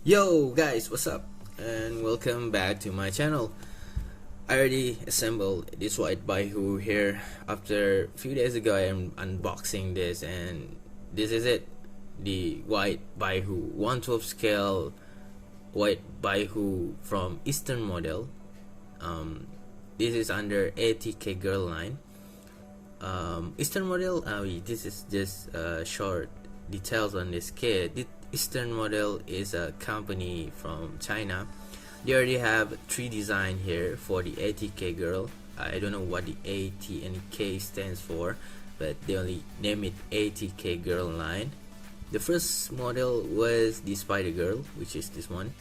Yo guys, what's up? And welcome back to my channel. I already assembled this White Baihu here. After a few days ago I am unboxing this, and this is it. The White Baihu 1/12 scale White Baihu from Eastern model. This is under a.k.a. girl line. Eastern model, this is just short details on this kit. The Eastern model is a company from China. They already have 3 design here for the a.k.a. girl. I don't know what the A-T and K stands for, but they only name it a.k.a. girl line. The first model was the Spider Girl, which is this one,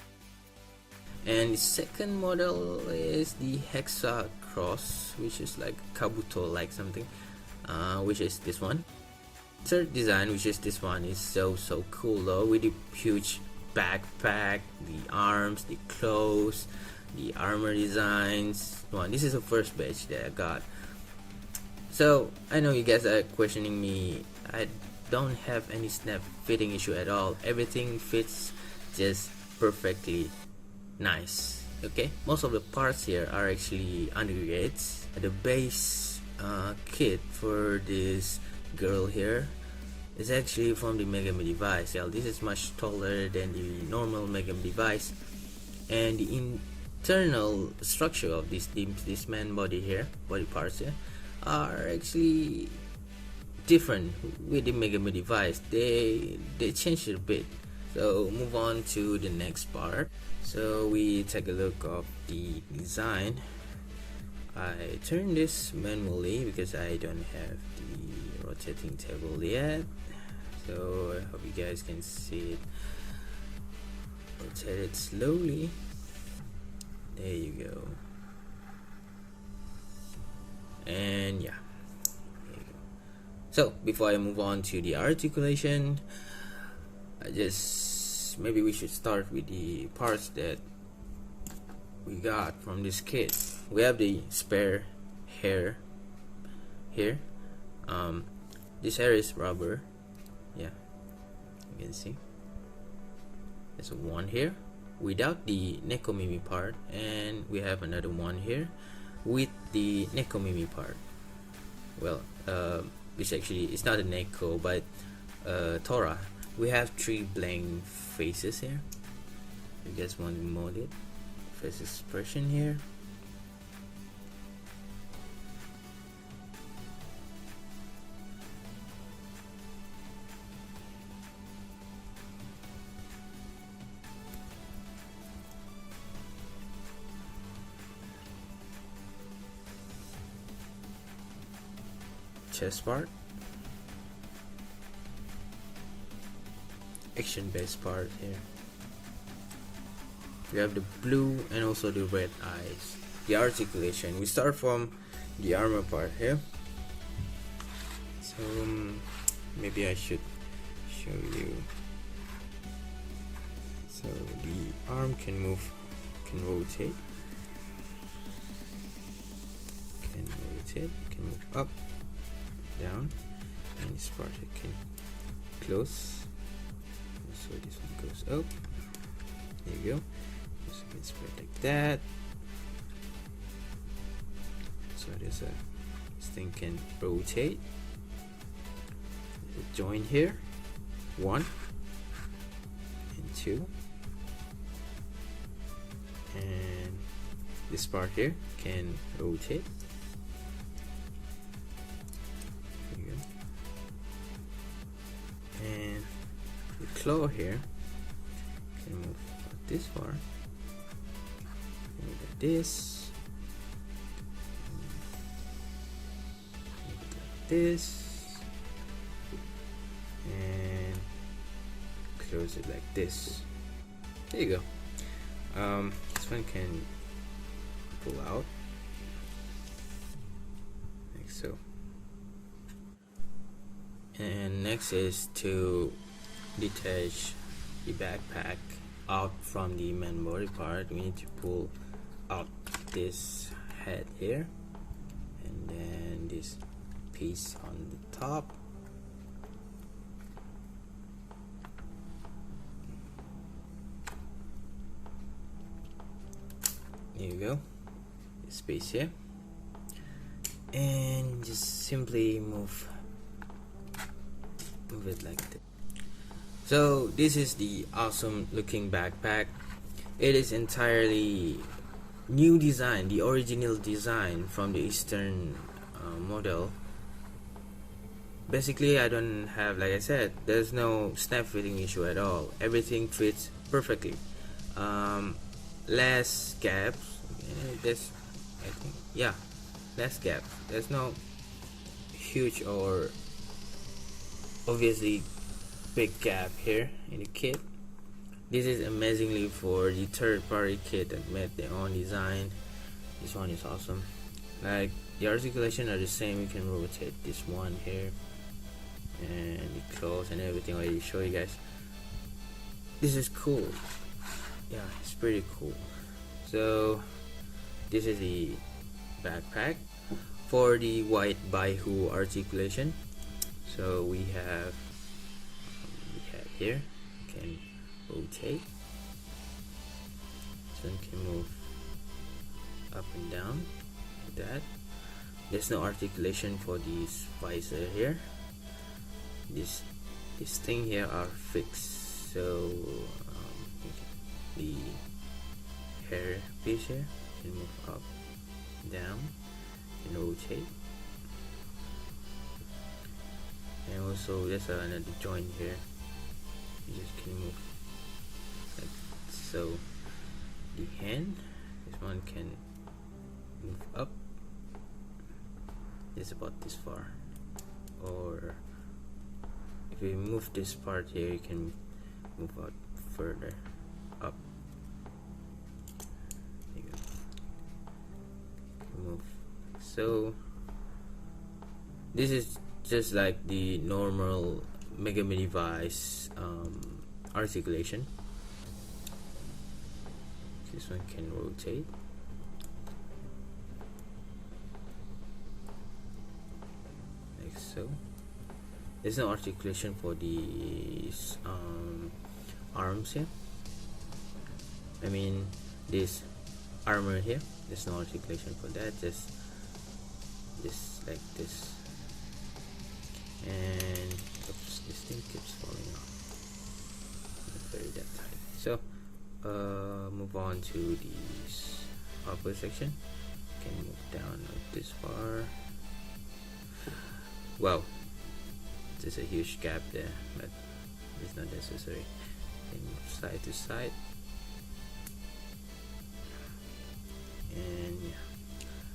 and the second model is the Heracross, which is like Kabuto like something, which is this one. Third design, which is this one, is so cool though, with the huge backpack, the arms, the clothes, the armor designs. This is the first batch that I got. So I know you guys are questioning me. I don't have any snap fitting issue at all. Everything fits just perfectly nice. Okay, most of the parts here are actually undergrades. The base kit for this girl here is actually from the Megami device. Yeah, this is much taller than the normal Megami device, and the internal structure of this man body here, body parts here, are actually different with the Megami device. They changed it a bit. So move on to the next part. So we take a look of the design. I turn this manually because I don't have the rotating table yet, so I hope you guys can see it. Rotate it slowly. There you go. And yeah, there you go. So before I move on to the articulation, maybe we should start with the parts that we got from this kit. We have the spare hair here. This hair is rubber. Yeah, you can see there's one here without the Nekomimi part, and we have another one here with the Nekomimi part. Well, this actually is not a Neko but Tora. We have 3 blank faces here. You guys want to mod it? Face expression here. Chest part, action based part here. We have the blue and also the red eyes. The articulation, we start from the armor part here. So maybe I should show you. So the arm can move, can rotate, can move up, down, and this part it can close. So this one goes up. There you go. So you can spread like that. So this thing can rotate. There's a joint here, 1 and 2, and this part here can rotate. And the claw here can move this far, move like this, move like this, and close it like this. There you go. This one can pull out like so. And next is to detach the backpack out from the main body part. We need to pull out this head here, and then this piece on the top. There you go, space here, and just simply move it like that. So this is the awesome looking backpack. It is entirely new design, the original design from the Eastern model. Basically, I don't have, like I said, there's no snap fitting issue at all. Everything fits perfectly. Less gaps. This, I think, yeah, less gaps. There's no huge or obviously big gap here in the kit. This is amazingly for the third-party kit that made their own design. This one is awesome. Like the articulation are the same. You can rotate this one here, and the clothes and everything I already show you guys. This is cool. Yeah, it's pretty cool. So this is the backpack for the White Baihu articulation. So we have here, can rotate. This one can move up and down like that. There's no articulation for this visor here. This thing here are fixed, so the hair piece here can move up, down, and rotate. And also there's another joint here. You just can move like so. The hand, this one can move up. It's about this far, or if you move this part here, you can move out further up. There you go. Move so. This is just like the normal Mega Mini Vice articulation. This one can rotate. Like so. There's no articulation for these arms here. I mean this armor here. There's no articulation for that. Just like this. And oops, this thing keeps falling off. Very that tight. So move on to this upper section. Can move down this far. Wow, there's a huge gap there, but it's not necessary. Can move side to side. And yeah,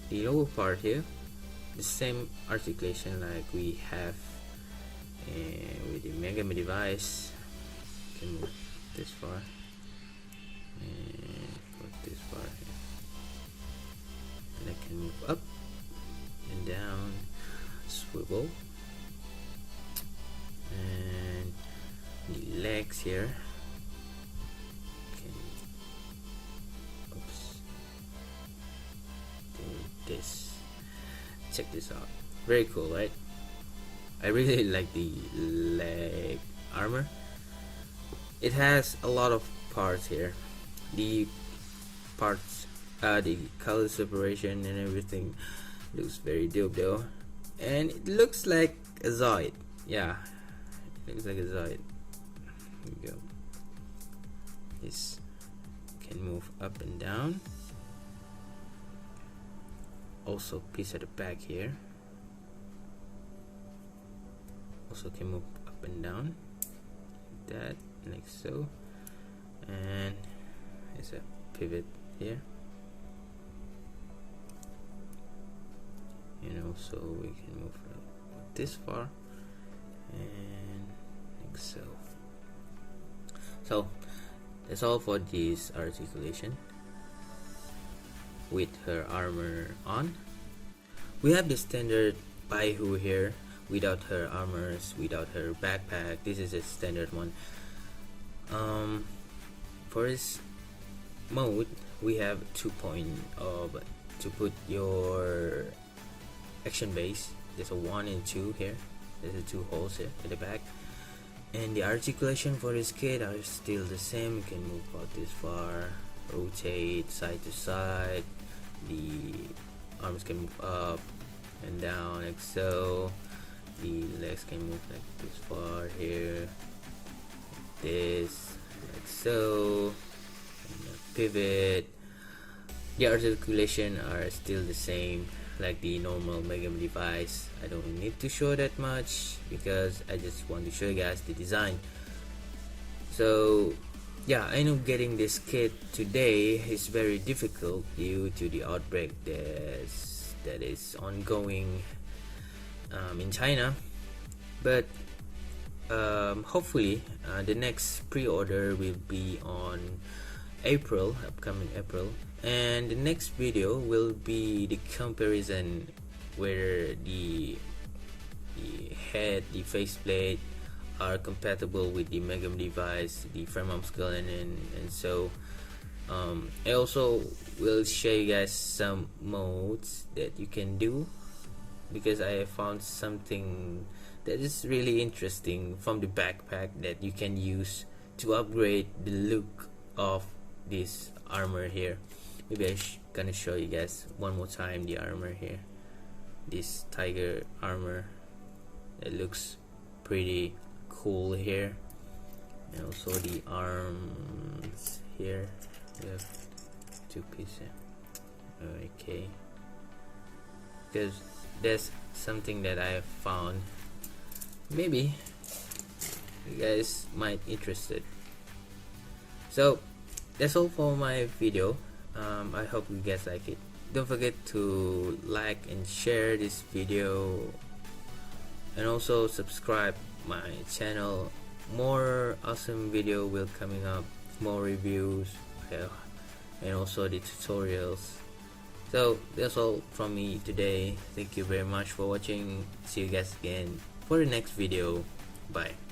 the lower part here, the same articulation like we have with the Mega Mini Vice. Can move this far and put this far here. And I can move up and down, swivel, and the legs here can oops do this. Check this out, very cool, right? I really like the leg armor. It has a lot of parts here. The parts, the color separation and everything looks very dope though. And it looks like a Zoid. Yeah, it looks like a Zoid. Here we go. This can move up and down. Also piece at the back here. Also can move up and down like that, like so. And there's a pivot here, and also we can move this far and like so. So that's all for this articulation with her armor on. We have the standard Baihu here without her armors, without her backpack. This is a standard one. For this mode we have 2 point of to put your action base. There's a 1 and 2 here. There's a 2 holes here at the back, and the articulation for this kit are still the same. You can move about this far, rotate side to side. The arms can move up and down like so. The legs can move like this far here, this like so, and pivot. The articulation are still the same like the normal Megam device. I don't need to show that much because I just want to show you guys the design. So yeah, I know getting this kit today is very difficult due to the outbreak that is ongoing in China, but hopefully the next pre-order will be on upcoming April, and the next video will be the comparison where the head, the faceplate are compatible with the Megam device, the frame arm skull, and so I also will show you guys some modes that you can do, because I found something that is really interesting from the backpack that you can use to upgrade the look of this armor here. Maybe I'm gonna show you guys one more time the armor here, this tiger armor. It looks pretty cool here, and also the arms here. We have 2 pieces. Okay, because that's something that I have found. Maybe you guys might interested. So that's all for my video. I hope you guys like it. Don't forget to like and share this video, and also subscribe my channel. More awesome video will coming up, more reviews, and also the tutorials. So that's all from me today. Thank you very much for watching. See you guys again for the next video. Bye.